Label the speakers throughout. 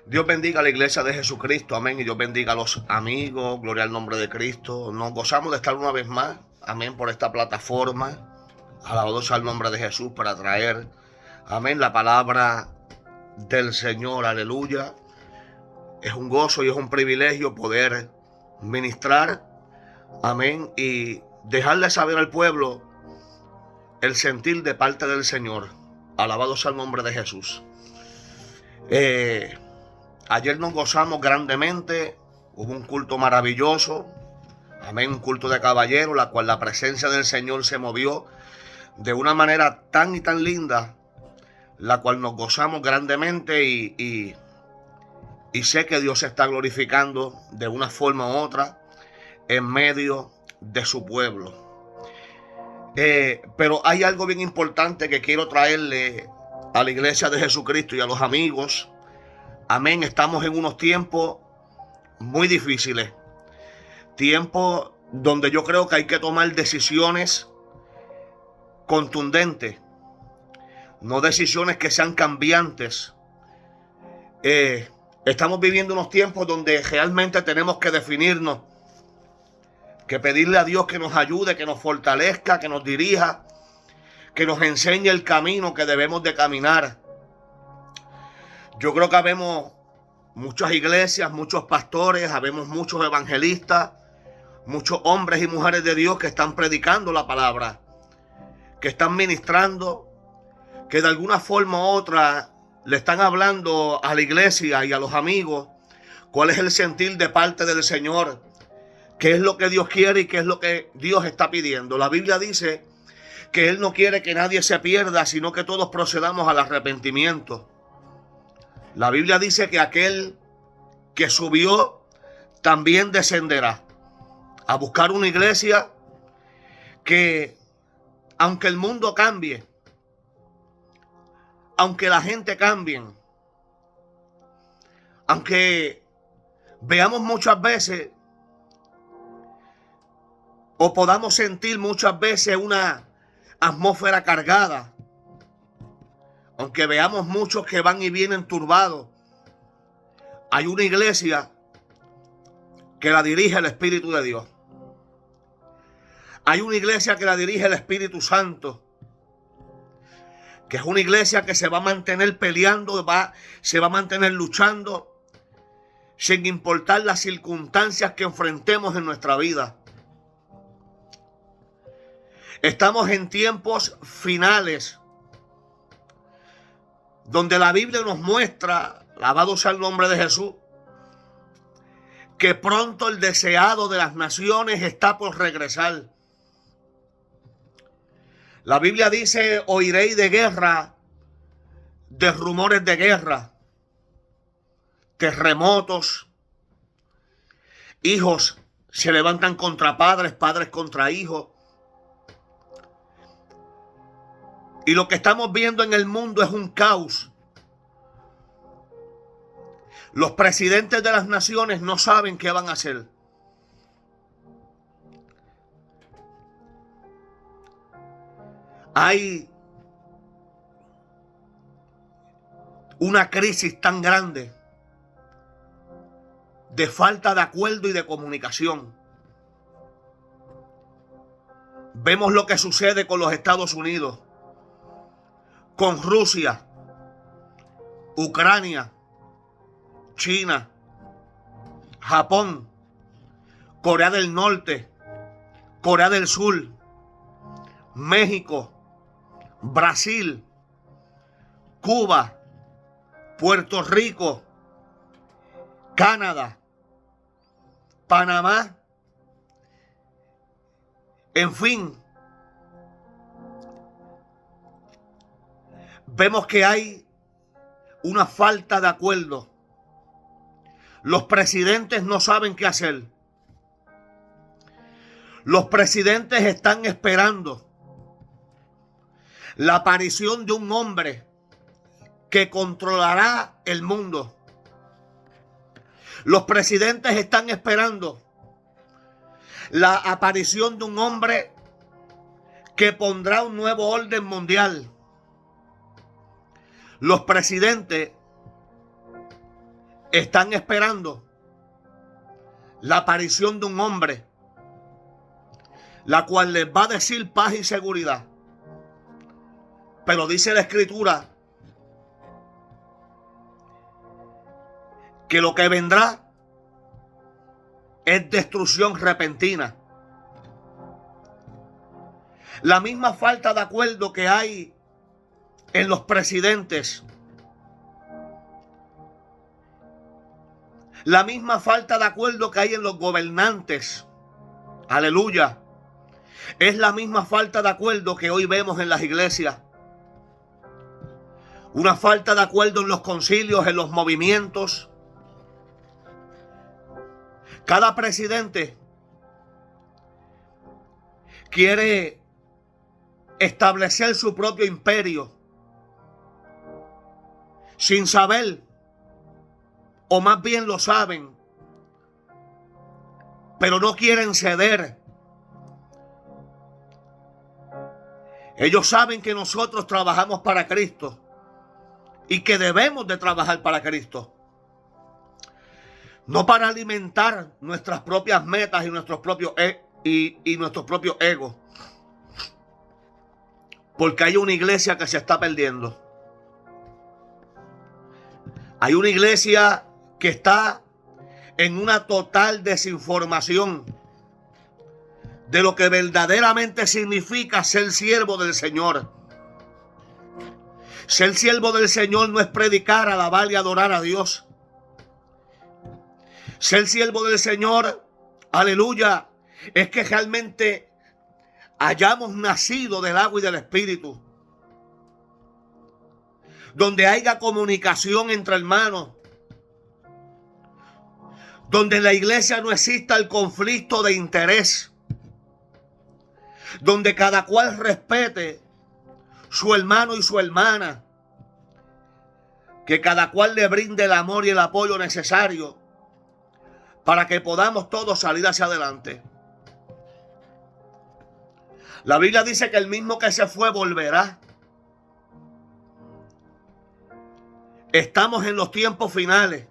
Speaker 1: Dios bendiga a la iglesia de Jesucristo, amén, y Dios bendiga a los amigos, gloria al nombre de Cristo. Nos gozamos de estar una vez más, amén, por esta plataforma. Alabado sea el nombre de Jesús para traer, amén, la palabra del Señor, aleluya. Es un gozo y es un privilegio poder ministrar, amén, y dejarle saber al pueblo el sentir de parte del Señor. Alabado sea el nombre de Jesús. Ayer nos gozamos grandemente, hubo un culto maravilloso, amén, un culto de caballeros, la cual la presencia del Señor se movió de una manera tan y tan linda, la cual nos gozamos grandemente y sé que Dios se está glorificando de una forma u otra en medio de su pueblo. Pero hay algo bien importante que quiero traerle a la iglesia de Jesucristo y a los amigos. Amén, estamos en unos tiempos muy difíciles. Tiempos donde yo creo que hay que tomar decisiones contundentes. No decisiones que sean cambiantes. Estamos viviendo unos tiempos donde realmente tenemos que definirnos. Que pedirle a Dios que nos ayude, que nos fortalezca, que nos dirija. Que nos enseñe el camino que debemos de caminar. Yo creo que habemos muchas iglesias, muchos pastores, habemos muchos evangelistas, muchos hombres y mujeres de Dios que están predicando la palabra, que están ministrando, que de alguna forma u otra le están hablando a la iglesia y a los amigos cuál es el sentir de parte del Señor, qué es lo que Dios quiere y qué es lo que Dios está pidiendo. La Biblia dice que Él no quiere que nadie se pierda, sino que todos procedamos al arrepentimiento. La Biblia dice que aquel que subió también descenderá a buscar una iglesia que, aunque el mundo cambie, aunque la gente cambie, aunque veamos muchas veces o podamos sentir muchas veces una atmósfera cargada, aunque veamos muchos que van y vienen turbados, hay una iglesia que la dirige el Espíritu de Dios. Hay una iglesia que la dirige el Espíritu Santo, que es una iglesia que se va a mantener peleando, se va a mantener luchando, sin importar las circunstancias que enfrentemos en nuestra vida. Estamos en tiempos finales, donde la Biblia nos muestra, alabado sea el nombre de Jesús, que pronto el deseado de las naciones está por regresar. La Biblia dice, oiréis de guerra, de rumores de guerra, terremotos, hijos se levantan contra padres, padres contra hijos. Y lo que estamos viendo en el mundo es un caos. Los presidentes de las naciones no saben qué van a hacer. Hay una crisis tan grande de falta de acuerdo y de comunicación. Vemos lo que sucede con los Estados Unidos, con Rusia, Ucrania, China, Japón, Corea del Norte, Corea del Sur, México, Brasil, Cuba, Puerto Rico, Canadá, Panamá, en fin. Vemos que hay una falta de acuerdo. Los presidentes no saben qué hacer. Los presidentes están esperando la aparición de un hombre que controlará el mundo. Los presidentes están esperando la aparición de un hombre que pondrá un nuevo orden mundial. Los presidentes están esperando la aparición de un hombre, la cual les va a decir paz y seguridad. Pero dice la Escritura que lo que vendrá es destrucción repentina. La misma falta de acuerdo que hay en los presidentes, la misma falta de acuerdo que hay en los gobernantes, aleluya, es la misma falta de acuerdo que hoy vemos en las iglesias. Una falta de acuerdo en los concilios, en los movimientos. Cada presidente quiere establecer su propio imperio sin saber, o más bien lo saben, pero no quieren ceder. Ellos saben que nosotros trabajamos para Cristo y que debemos de trabajar para Cristo. No para alimentar nuestras propias metas y nuestros propios nuestros propios egos. Porque hay una iglesia que se está perdiendo. Hay una iglesia que está en una total desinformación de lo que verdaderamente significa ser siervo del Señor. Ser siervo del Señor no es predicar, alabar y adorar a Dios. Ser siervo del Señor, aleluya, es que realmente hayamos nacido del agua y del Espíritu. Donde haya comunicación entre hermanos. Donde en la iglesia no exista el conflicto de interés. Donde cada cual respete su hermano y su hermana. Que cada cual le brinde el amor y el apoyo necesario para que podamos todos salir hacia adelante. La Biblia dice que el mismo que se fue volverá. Estamos en los tiempos finales,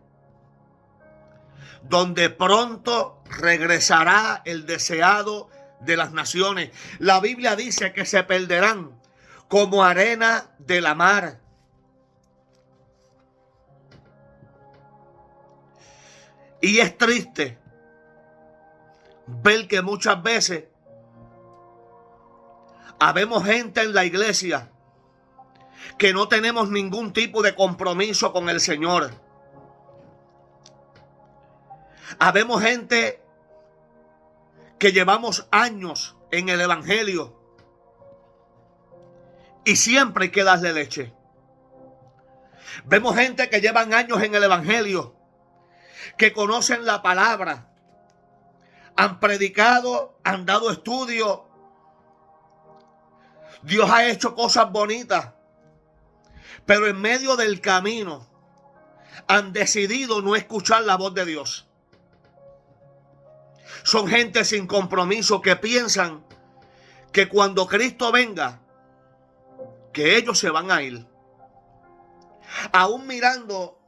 Speaker 1: donde pronto regresará el deseado de las naciones. La Biblia dice que se perderán como arena de la mar. Y es triste ver que muchas veces habemos gente en la iglesia que no tenemos ningún tipo de compromiso con el Señor. Habemos gente que llevamos años en el evangelio y siempre hay que darle leche. Vemos gente que llevan años en el evangelio, que conocen la palabra, han predicado, han dado estudio. Dios ha hecho cosas bonitas, pero en medio del camino han decidido no escuchar la voz de Dios. Son gente sin compromiso que piensan que cuando Cristo venga, que ellos se van a ir. Aún mirando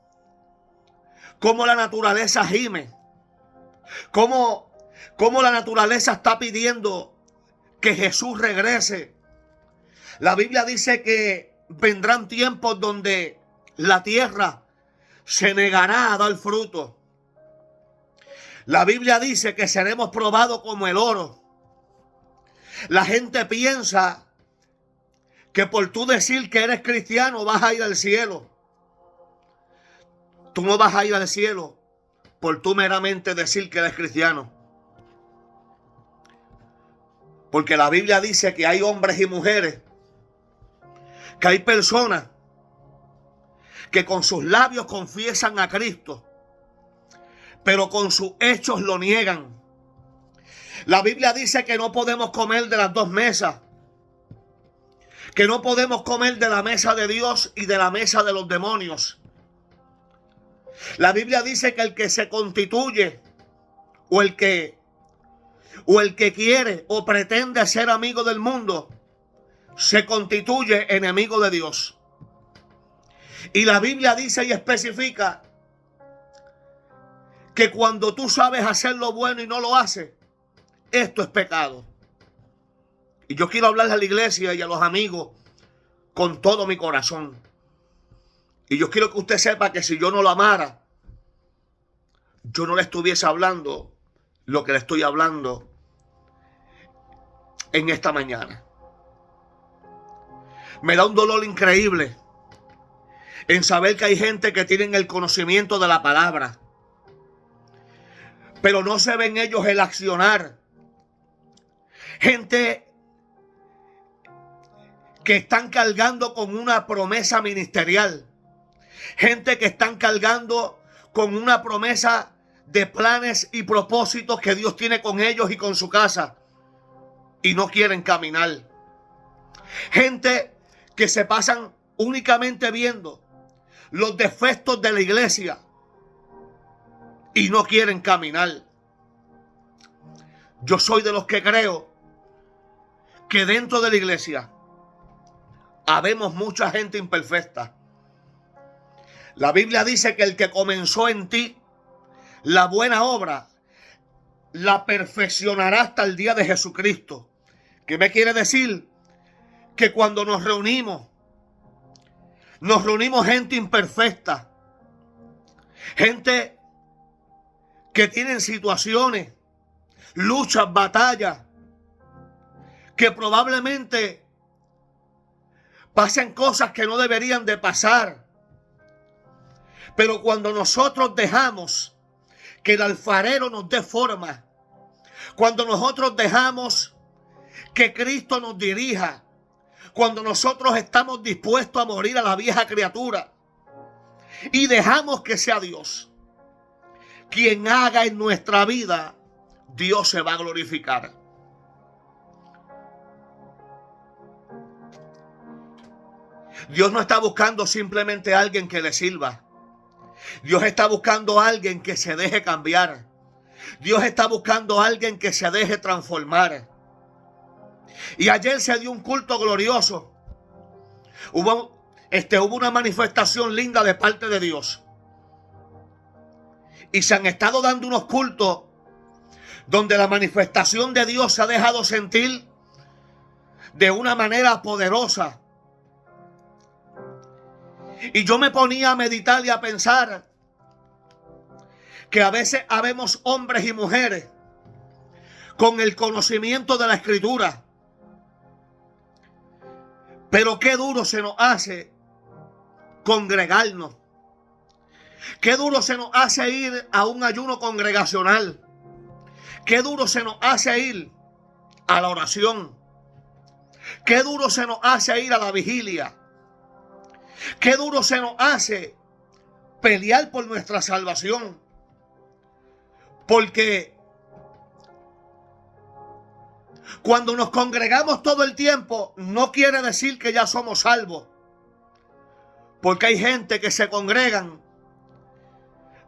Speaker 1: cómo la naturaleza gime, cómo la naturaleza está pidiendo que Jesús regrese. La Biblia dice que vendrán tiempos donde la tierra se negará a dar fruto. La Biblia dice que seremos probados como el oro. La gente piensa que por tú decir que eres cristiano vas a ir al cielo. Tú no vas a ir al cielo por tú meramente decir que eres cristiano. Porque la Biblia dice que hay hombres y mujeres, que hay personas que con sus labios confiesan a Cristo, pero con sus hechos lo niegan. La Biblia dice que no podemos comer de las dos mesas, que no podemos comer de la mesa de Dios y de la mesa de los demonios. La Biblia dice que el que se constituye o el que quiere o pretende ser amigo del mundo se constituye enemigo de Dios. Y la Biblia dice y especifica que cuando tú sabes hacer lo bueno y no lo haces, esto es pecado. Y yo quiero hablarle a la iglesia y a los amigos con todo mi corazón. Y yo quiero que usted sepa que si yo no lo amara, yo no le estuviese hablando lo que le estoy hablando en esta mañana. Me da un dolor increíble en saber que hay gente que tienen el conocimiento de la palabra, pero no se ven ellos el accionar. Gente que están cargando con una promesa ministerial. Gente que están cargando con una promesa de planes y propósitos que Dios tiene con ellos y con su casa. Y no quieren caminar. Gente que se pasan únicamente viendo los defectos de la iglesia y no quieren caminar. Yo soy de los que creo que dentro de la iglesia habemos mucha gente imperfecta. La Biblia dice que el que comenzó en ti la buena obra la perfeccionará hasta el día de Jesucristo. ¿Qué me quiere decir? Que cuando nos reunimos gente imperfecta, gente que tienen situaciones, luchas, batallas, que probablemente pasen cosas que no deberían de pasar. Pero cuando nosotros dejamos que el alfarero nos dé forma, cuando nosotros dejamos que Cristo nos dirija, cuando nosotros estamos dispuestos a morir a la vieja criatura y dejamos que sea Dios quien haga en nuestra vida, Dios se va a glorificar. Dios no está buscando simplemente a alguien que le sirva. Dios está buscando a alguien que se deje cambiar. Dios está buscando a alguien que se deje transformar. Y ayer se dio un culto glorioso. Hubo una manifestación linda de parte de Dios. Y se han estado dando unos cultos donde la manifestación de Dios se ha dejado sentir de una manera poderosa. Y yo me ponía a meditar y a pensar que a veces habemos hombres y mujeres con el conocimiento de la Escritura, pero qué duro se nos hace congregarnos. Qué duro se nos hace ir a un ayuno congregacional. Qué duro se nos hace ir a la oración. Qué duro se nos hace ir a la vigilia. Qué duro se nos hace pelear por nuestra salvación. Porque cuando nos congregamos todo el tiempo, no quiere decir que ya somos salvos. Porque hay gente que se congregan,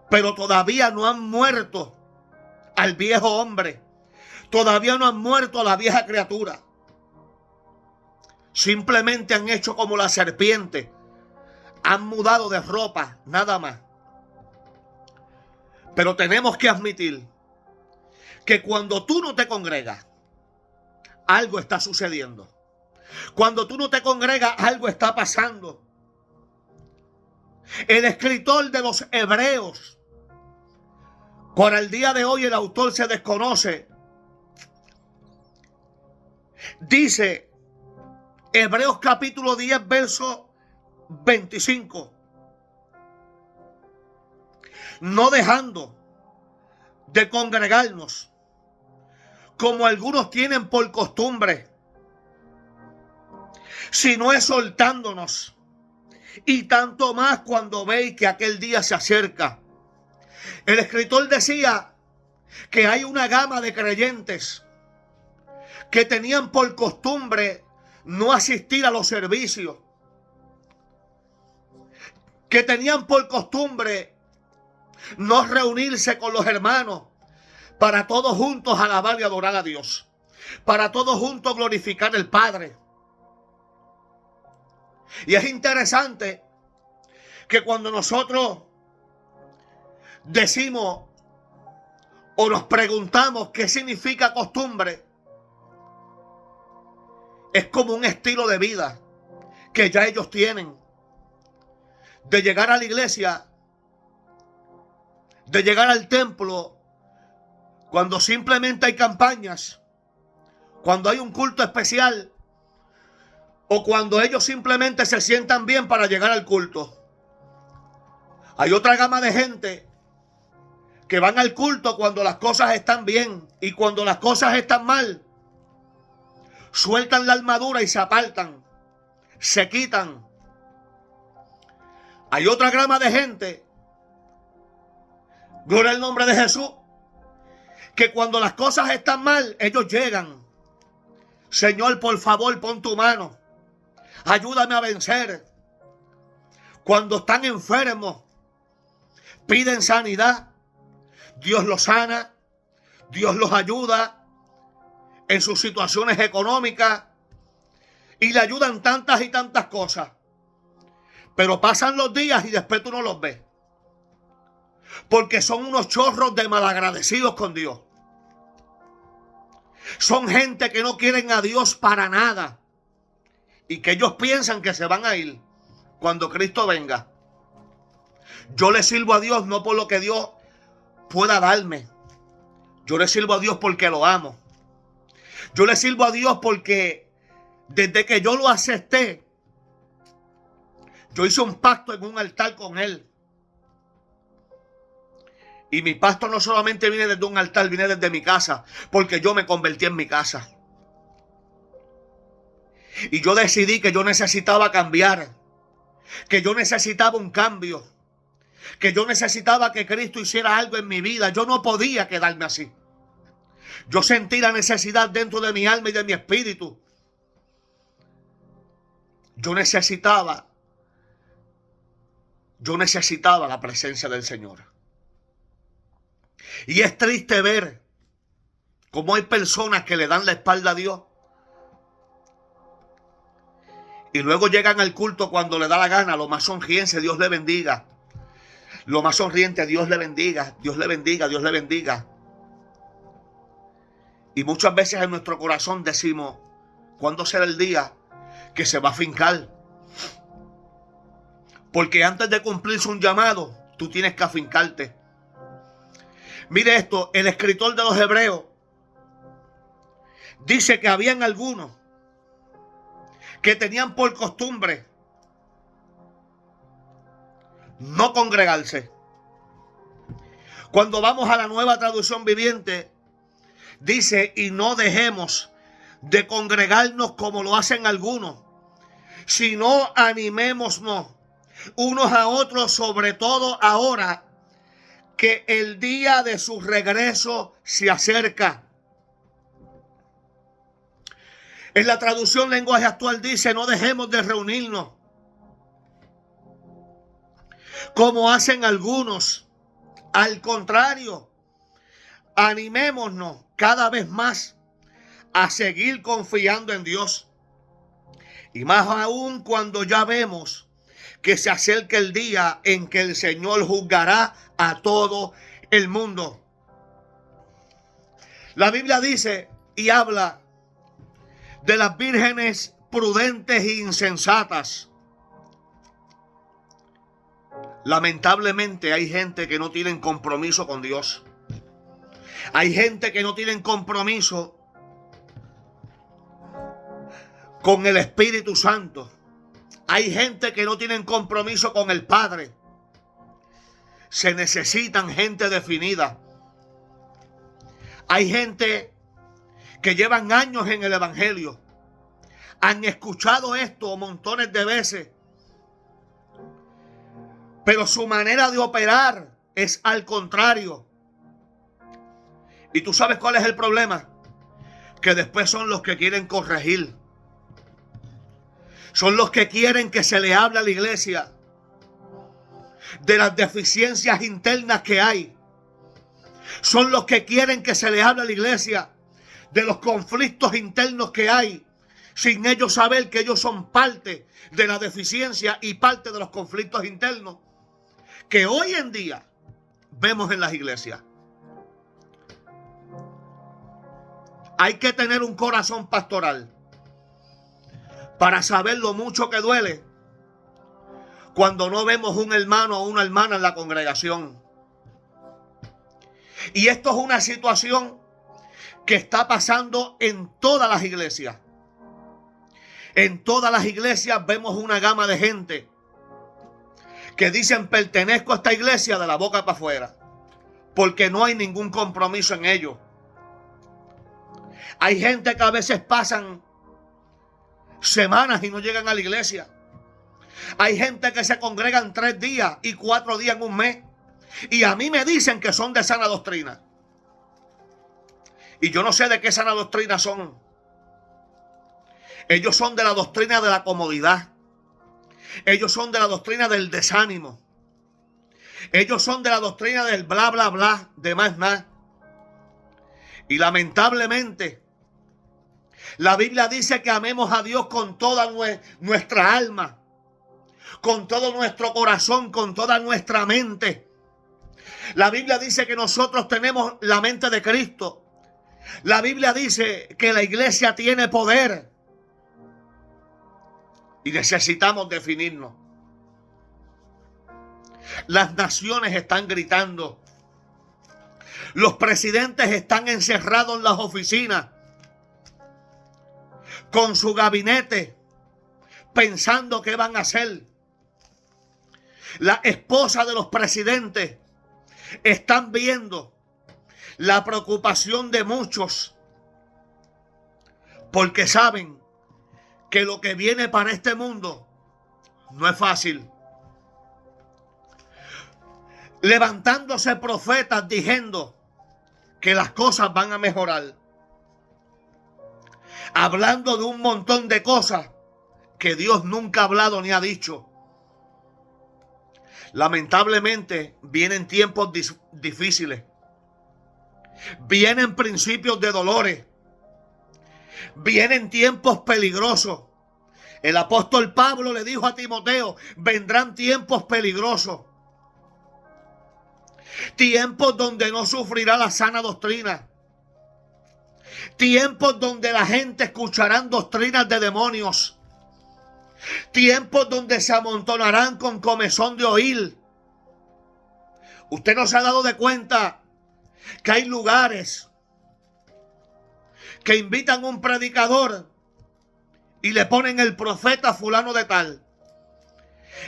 Speaker 1: pero todavía no han muerto al viejo hombre. Todavía no han muerto a la vieja criatura. Simplemente han hecho como la serpiente. Han mudado de ropa, nada más. Pero tenemos que admitir que cuando tú no te congregas, algo está sucediendo. Cuando tú no te congregas, algo está pasando. El escritor de los Hebreos, por el día de hoy el autor se desconoce, dice, Hebreos capítulo 10, verso 25. No dejando de congregarnos, como algunos tienen por costumbre, sino exhortándonos, y tanto más cuando veis que aquel día se acerca. El escritor decía que hay una gama de creyentes que tenían por costumbre no asistir a los servicios, que tenían por costumbre no reunirse con los hermanos para todos juntos alabar y adorar a Dios, para todos juntos glorificar al Padre. Y es interesante que cuando nosotros decimos o nos preguntamos qué significa costumbre, es como un estilo de vida que ya ellos tienen, de llegar a la iglesia, de llegar al templo, cuando simplemente hay campañas, cuando hay un culto especial, o cuando ellos simplemente se sientan bien para llegar al culto. Hay otra gama de gente que van al culto cuando las cosas están bien, y cuando las cosas están mal, sueltan la armadura y se apartan, se quitan. Hay otra gama de gente, gloria al nombre de Jesús, que cuando las cosas están mal, ellos llegan. Señor, por favor, pon tu mano, ayúdame a vencer. Cuando están enfermos, piden sanidad. Dios los sana, Dios los ayuda en sus situaciones económicas y le ayudan tantas y tantas cosas. Pero pasan los días y después tú no los ves, porque son unos chorros de malagradecidos con Dios. Son gente que no quieren a Dios para nada y que ellos piensan que se van a ir cuando Cristo venga. Yo le sirvo a Dios no por lo que Dios pueda darme. Yo le sirvo a Dios porque lo amo. Yo le sirvo a Dios porque desde que yo lo acepté, yo hice un pacto en un altar con Él. Y mi pacto no solamente viene desde un altar, viene desde mi casa, porque yo me convertí en mi casa. Y yo decidí que yo necesitaba cambiar, que yo necesitaba un cambio, que yo necesitaba que Cristo hiciera algo en mi vida. Yo no podía quedarme así. Yo sentí la necesidad dentro de mi alma y de mi espíritu. Yo necesitaba la presencia del Señor. Y es triste ver cómo hay personas que le dan la espalda a Dios y luego llegan al culto cuando le da la gana, lo más sonriente, Dios le bendiga. Lo más sonriente, Dios le bendiga, Dios le bendiga, Dios le bendiga. Y muchas veces en nuestro corazón decimos, ¿cuándo será el día que se va a afincar? Porque antes de cumplirse un llamado, tú tienes que afincarte. Mire esto, el escritor de los Hebreos dice que habían algunos que tenían por costumbre no congregarse. Cuando vamos a la Nueva Traducción Viviente, dice, y no dejemos de congregarnos como lo hacen algunos, sino animémonos unos a otros, sobre todo ahora que el día de su regreso se acerca. En la traducción lenguaje actual dice, no dejemos de reunirnos como hacen algunos. Al contrario, animémonos cada vez más a seguir confiando en Dios. Y más aún cuando ya vemos que se acerca el día en que el Señor juzgará a todo el mundo. La Biblia dice y habla de las vírgenes prudentes e insensatas. Lamentablemente hay gente que no tiene compromiso con Dios. Hay gente que no tiene compromiso con el Espíritu Santo. Hay gente que no tiene compromiso con el Padre. Se necesitan gente definida. Hay gente que llevan años en el Evangelio. Han escuchado esto montones de veces. Pero su manera de operar es al contrario. ¿Y tú sabes cuál es el problema? Que después son los que quieren corregir. Son los que quieren que se le hable a la iglesia de las deficiencias internas que hay. Son los que quieren que se le hable a la iglesia de los conflictos internos que hay, sin ellos saber que ellos son parte de la deficiencia y parte de los conflictos internos que hoy en día vemos en las iglesias. Hay que tener un corazón pastoral para saber lo mucho que duele cuando no vemos un hermano o una hermana en la congregación. Y esto es una situación que está pasando en todas las iglesias. En todas las iglesias vemos una gama de gente que dicen pertenezco a esta iglesia de la boca para afuera, porque no hay ningún compromiso en ello. Hay gente que a veces pasan semanas y no llegan a la iglesia. Hay gente que se congregan 3 días y 4 días en un mes. Y a mí me dicen que son de sana doctrina. Y yo no sé de qué sana doctrina son. Ellos son de la doctrina de la comodidad. Ellos son de la doctrina del desánimo. Ellos son de la doctrina del bla, bla, bla, de más nada. Y lamentablemente, la Biblia dice que amemos a Dios con toda nuestra alma, con todo nuestro corazón, con toda nuestra mente. La Biblia dice que nosotros tenemos la mente de Cristo. La Biblia dice que la iglesia tiene poder. Y necesitamos definirnos. Las naciones están gritando. Los presidentes están encerrados en las oficinas, con su gabinete, pensando qué van a hacer. La esposa de los presidentes están viendo la preocupación de muchos, porque saben que lo que viene para este mundo no es fácil. Levantándose profetas diciendo que las cosas van a mejorar, hablando de un montón de cosas que Dios nunca ha hablado ni ha dicho. Lamentablemente vienen tiempos difíciles, vienen principios de dolores, vienen tiempos peligrosos. El apóstol Pablo le dijo a Timoteo: vendrán tiempos peligrosos, tiempos donde no sufrirá la sana doctrina, tiempos donde la gente escuchará doctrinas de demonios, tiempos donde se amontonarán con comezón de oír. Usted no se ha dado de cuenta que hay lugares que invitan a un predicador y le ponen el profeta fulano de tal,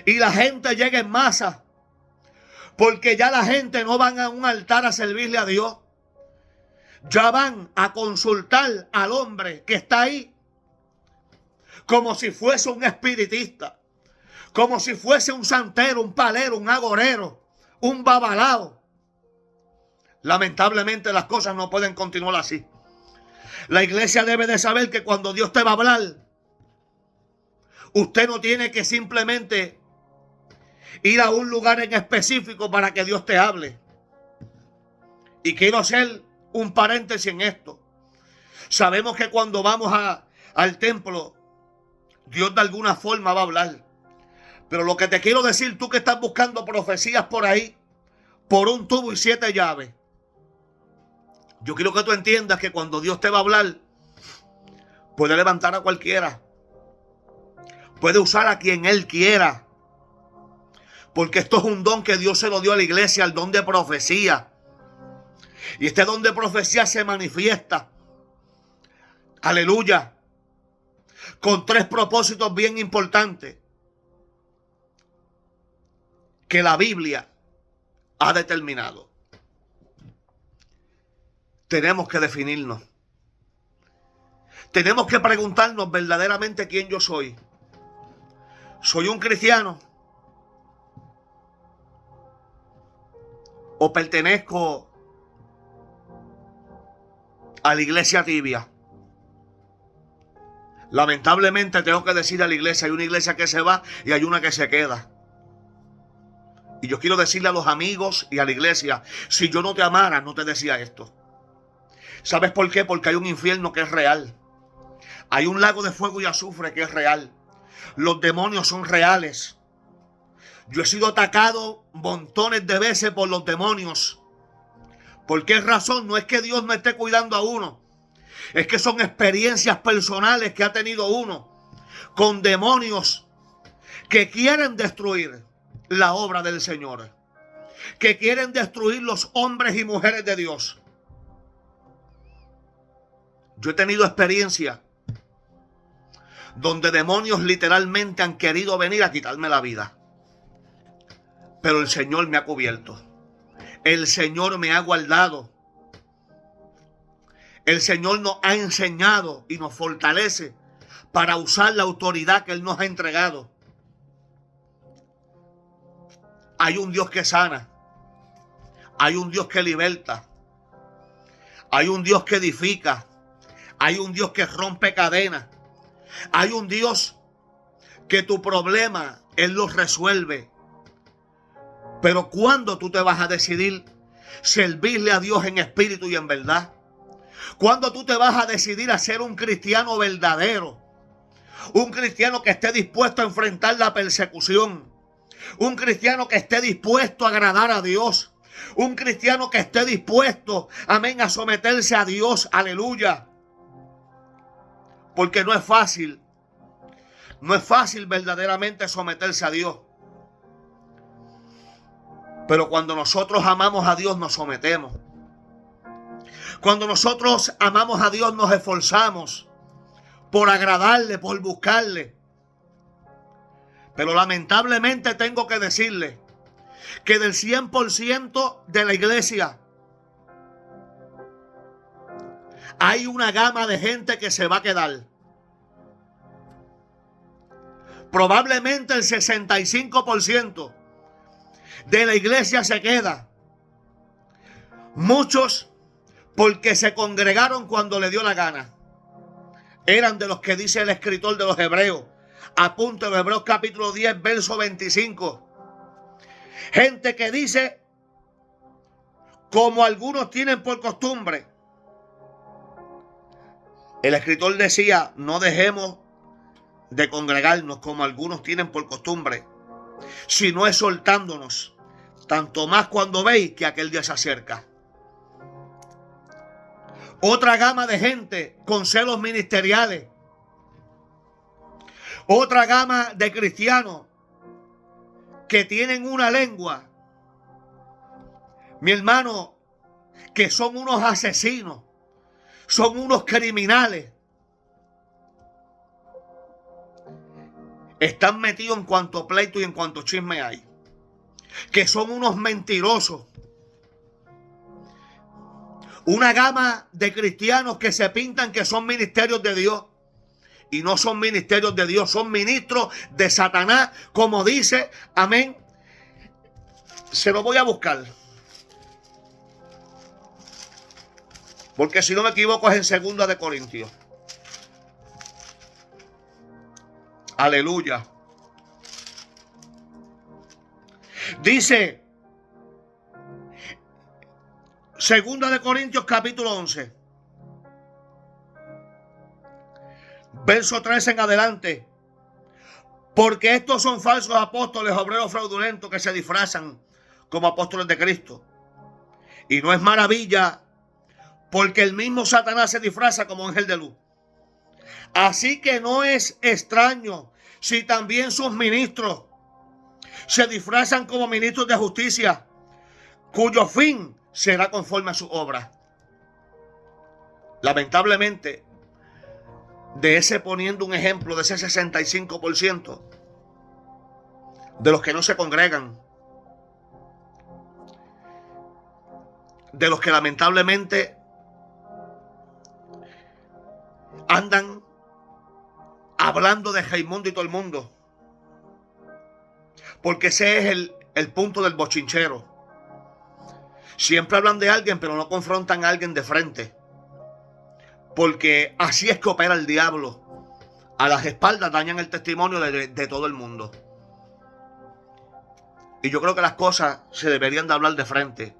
Speaker 1: y la gente llega en masa, porque ya la gente no van a un altar a servirle a Dios, ya van a consultar al hombre que está ahí, como si fuese un espiritista, como si fuese un santero, un palero, un agorero, un babalao. Lamentablemente las cosas no pueden continuar así. La iglesia debe de saber que cuando Dios te va a hablar, usted no tiene que simplemente ir a un lugar en específico para que Dios te hable. Y quiero hacer un paréntesis en esto. Sabemos que cuando vamos al templo, Dios de alguna forma va a hablar. Pero lo que te quiero decir, tú que estás buscando profecías por ahí, por un tubo y 7 llaves, yo quiero que tú entiendas que cuando Dios te va a hablar, puede levantar a cualquiera, puede usar a quien Él quiera, porque esto es un don que Dios se lo dio a la iglesia, el don de profecía. Y este don de profecía se manifiesta, aleluya, con 3 propósitos bien importantes que la Biblia ha determinado. Tenemos que definirnos. Tenemos que preguntarnos verdaderamente quién yo soy. ¿Soy un cristiano? ¿O pertenezco a la iglesia tibia? Lamentablemente tengo que decir a la iglesia, hay una iglesia que se va y hay una que se queda. Y yo quiero decirle a los amigos y a la iglesia, si yo no te amara, no te decía esto. ¿Sabes por qué? Porque hay un infierno que es real. Hay un lago de fuego y azufre que es real. Los demonios son reales. Yo he sido atacado montones de veces por los demonios. ¿Por qué razón? No es que Dios no esté cuidando a uno, Es que son experiencias personales que ha tenido uno con demonios que quieren destruir la obra del Señor, que quieren destruir los hombres y mujeres de Dios. Yo he tenido experiencia donde demonios literalmente han querido venir a quitarme la vida. Pero el Señor me ha cubierto. El Señor me ha guardado. El Señor nos ha enseñado y nos fortalece para usar la autoridad que Él nos ha entregado. Hay un Dios que sana. Hay un Dios que liberta. Hay un Dios que edifica. Hay un Dios que rompe cadenas. Hay un Dios que tu problema Él lo resuelve. Pero ¿cuándo tú te vas a decidir servirle a Dios en espíritu y en verdad? ¿Cuándo tú te vas a decidir a ser un cristiano verdadero? Un cristiano que esté dispuesto a enfrentar la persecución. Un cristiano que esté dispuesto a agradar a Dios. Un cristiano que esté dispuesto, amén, a someterse a Dios. Aleluya. Porque no es fácil. No es fácil verdaderamente someterse a Dios. Pero cuando nosotros amamos a Dios nos sometemos. Cuando nosotros amamos a Dios nos esforzamos por agradarle, por buscarle. Pero lamentablemente tengo que decirle que del 100% de la iglesia hay una gama de gente que se va a quedar. Probablemente el 65% de la iglesia se queda. Muchos porque se congregaron cuando le dio la gana. Eran de los que dice el escritor de los Hebreos. Apúntelo, Hebreos capítulo 10, verso 25. Gente que dice, como algunos tienen por costumbre. El escritor decía, no dejemos de congregarnos como algunos tienen por costumbre, sino exhortándonos, tanto más cuando veis que aquel día se acerca. Otra gama de gente con celos ministeriales. Otra gama de cristianos que tienen una lengua, mi hermano, que son unos asesinos, son unos criminales. Están metidos en cuanto pleito y en cuanto chisme hay. Que son unos mentirosos. Una gama de cristianos que se pintan que son ministerios de Dios. Y no son ministerios de Dios, son ministros de Satanás, como dice, amén. Se lo voy a buscar. Porque si no me equivoco es en 2 de Corintios. Aleluya. Dice 2 de Corintios capítulo 11. Verso 13 en adelante. Porque estos son falsos apóstoles, obreros fraudulentos que se disfrazan como apóstoles de Cristo. Y no es maravilla, porque el mismo Satanás se disfraza como ángel de luz. Así que no es extraño si también sus ministros se disfrazan como ministros de justicia, cuyo fin será conforme a su obra. Lamentablemente, de ese, poniendo un ejemplo, de ese 65% de los que no se congregan, de los que lamentablemente andan hablando de Raimundo y todo el mundo, porque ese es el punto del bochinchero. Siempre hablan de alguien, pero no confrontan a alguien de frente, porque así es que opera el diablo. A las espaldas dañan el testimonio de todo el mundo. Y yo creo que las cosas se deberían de hablar de frente,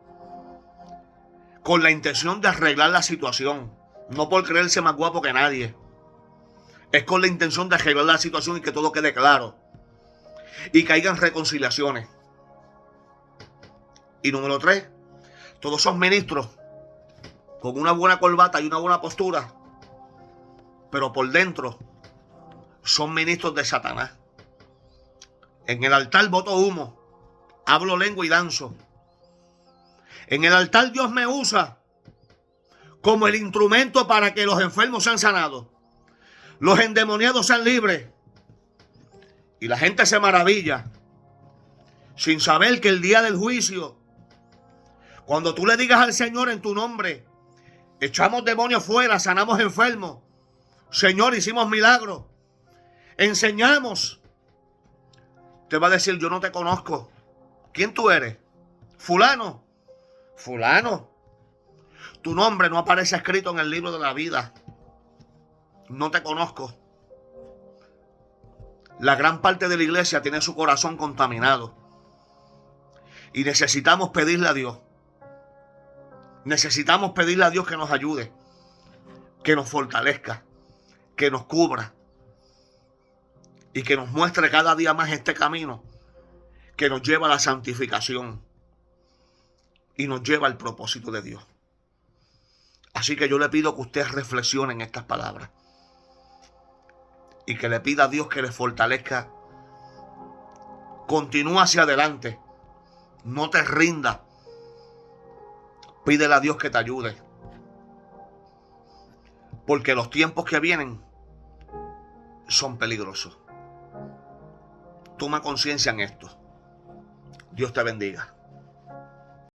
Speaker 1: con la intención de arreglar la situación, no por creerse más guapo que nadie. Es con la intención de arreglar la situación y que todo quede claro. Y que hayan reconciliaciones. Y número 3, todos esos ministros con una buena corbata y una buena postura pero por dentro son ministros de Satanás. En el altar boto humo, hablo lengua y danzo. En el altar Dios me usa como el instrumento para que los enfermos sean sanados, los endemoniados sean libres. Y la gente se maravilla sin saber que el día del juicio, cuando tú le digas al Señor en tu nombre, echamos demonios fuera, sanamos enfermos, Señor, hicimos milagros, enseñamos, te va a decir: yo no te conozco. ¿Quién tú eres? Fulano. Fulano. Tu nombre no aparece escrito en el libro de la vida. No te conozco. La gran parte de la iglesia tiene su corazón contaminado. Y necesitamos pedirle a Dios. Necesitamos pedirle a Dios que nos ayude, que nos fortalezca, que nos cubra y que nos muestre cada día más este camino que nos lleva a la santificación y nos lleva al propósito de Dios. Así que yo le pido que usted reflexione en estas palabras y que le pida a Dios que le fortalezca. Continúa hacia adelante, no te rindas. Pídele a Dios que te ayude, porque los tiempos que vienen son peligrosos. Toma conciencia en esto. Dios te bendiga.